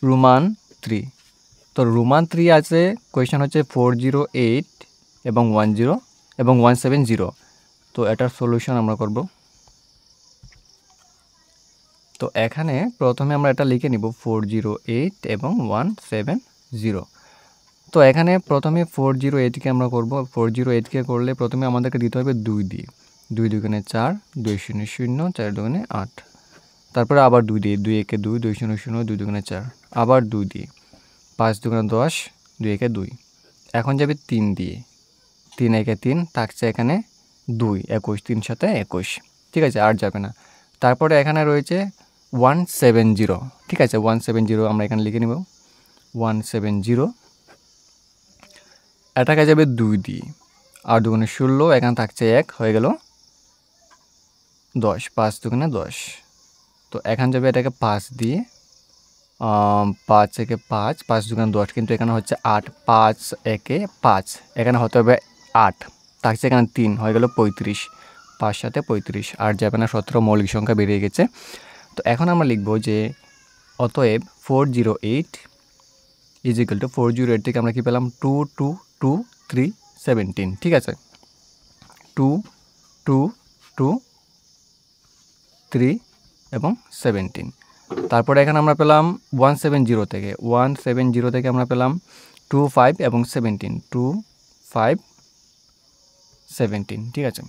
Roman 3। তো Roman 3 আছে, question হচ্ছে 408 এবং 10 এবং 170। তো এটার সলিউশন আমরা করব। তো এখানে প্রথমে আমরা এটা লিখে নিব 408 এবং 170। তো এখানে প্রথমে 408কে আমরা করব। 408কে করলে প্রথমে আমাদেরকে দিতে হবে 2 দিয়ে, 2 দুগুণে 4, 2 শূন্য শূন্য, 4 দুগুণে 8। তারপরে আবার 2 দিয়ে, 2 একে 2, 2 শূন্য শূন্য, 2 দুগুণে 4, আবার 2 দিয়ে, 5 দুগুণে 10, 2 একে 2। এখন যাবে 3 দিয়ে, 3 একে 3, থাকছে এখানে 2, 21, 3 সাথে 21, ঠিক আছে, আর যাবে না। তারপরে এখানে রয়েছে 170, ঠিক আছে, 170 আমরা এখানে লিখে নিব 170। এটাকে যাবে 2 দিয়ে, আর দুগুণে 16, এখানে থাকছে 1, হয়ে গেল 10, 5 দুগুণে 10। তো এখানে যাবে এটাকে 5 দিয়ে, 5 একে 5, 5 দুগুণে 10, কিন্তু এখানে হচ্ছে 8, 5 একে 5, এখানে হতে হবে 8, থাকছে এখানে 3, হয়ে গেল 35, 5 সাথে 35, আর যাবে না, 17 মৌলিক সংখ্যা বেরিয়ে গেছে। তো এখন আমরা লিখব যে অতএব 408 ইজ ইকুয়াল টু 408 থেকে আমরা কি পেলাম 2 2 2 3 17, ঠিক আছে, 2 2 2 3 এবং 17। তারপরে এখানে আমরা পেলাম 170 থেকে, 170 থেকে আমরা পেলাম 2 5 এবং 17, 2 5 17, ঠিক আছে।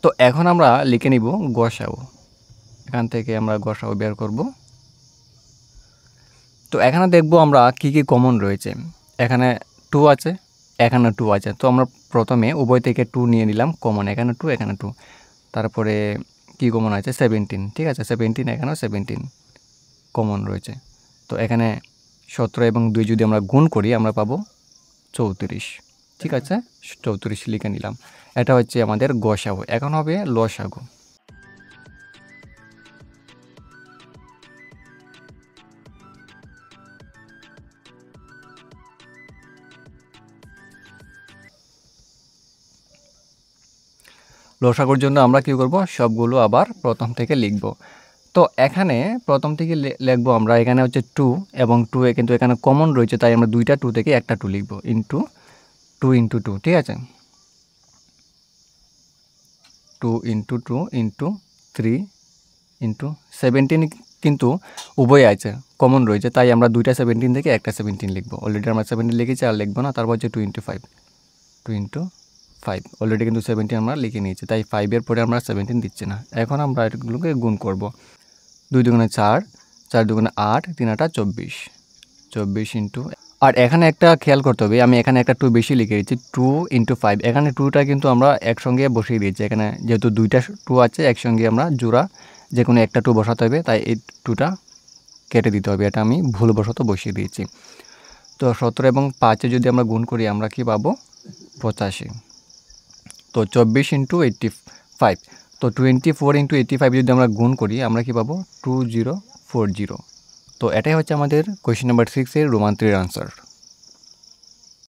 তো এখন আমরা লিখে নিব গসাউ। এখান থেকে আমরা গসাউ বের করব। তো এখানে দেখব আমরা কি কি কমন রয়েছে। এখানে 2 আছে, এখানে 2 আছে। তো আমরা প্রথমে উভয় থেকে 2 নিয়ে নিলাম কমন, এখানে 2, এখানে 2। তারপরে কি কমন আছে 17, ঠিক আছে, 17, এখানেও 17 কমন রয়েছে। তো এখানে 17 এবং 2 যদি আমরা গুণ করি আমরা পাবো 34, ঠিক আছে, 34 লিখে নিলাম। এটা হচ্ছে আমাদের গসাগু। এখন হবে লসাগু। লসাগুর জন্য আমরা কি করব, সবগুলো আবার প্রথম থেকে লিখব। তো এখানে প্রথম থেকে লিখব আমরা, এখানে হচ্ছে 2 এবং 2 কিন্তু এখানে কমন রয়েছে, তাই আমরা দুইটা 2 থেকে একটা 2 লিখব, ইন্টু 2 ইন্টু 2, ঠিক আছে, 2 ইন্টু 2 ইন্টু 3 ইন্টু 17, কিন্তু উভয় আছে, কমন রয়েছে, তাই আমরা দুইটা 17 থেকে একটা 17 লিখব। অলরেডি আমরা 17 লিখেছি, আর লিখবো না। তারপর হচ্ছে 2 ইন্টু 5, 2 ইন্টু 5, অলরেডি কিন্তু 17 আমরা লিখে নিয়েছি, তাই 5-এর পরে আমরা 17 দিচ্ছি না। এখন আমরা এগুলোকে গুণ করব। 2 দুগুণে 4, 4 দুগুণে 8, 3 আটা 24, 24 ইন্টু, আর এখানে একটা খেয়াল করতে হবে, আমি এখানে একটা 2 বেশি লিখে দিচ্ছি, 2 ইন্টু 5। এখানে 2টা কিন্তু আমরা একসঙ্গে বসিয়ে দিয়েছি, এখানে যেহেতু দুইটা 2 আছে একসঙ্গে আমরা জোড়া যে কোনো একটা 2 বসাতে হবে, তাই এই 2টা কেটে দিতে হবে, এটা আমি ভুলবশত বসিয়ে দিয়েছি। তো 17 এবং 5-এ যদি আমরা গুণ করি আমরা কি পাবো 85। তো 24 ইন্টু 85, তো 24 ইন্টু 85 যদি আমরা গুণ করি আমরা কি পাবো 2040। তো এটাই হচ্ছে আমাদের কোয়েশ্চেন নাম্বার 6-এর রোমান 3-এর আনসার।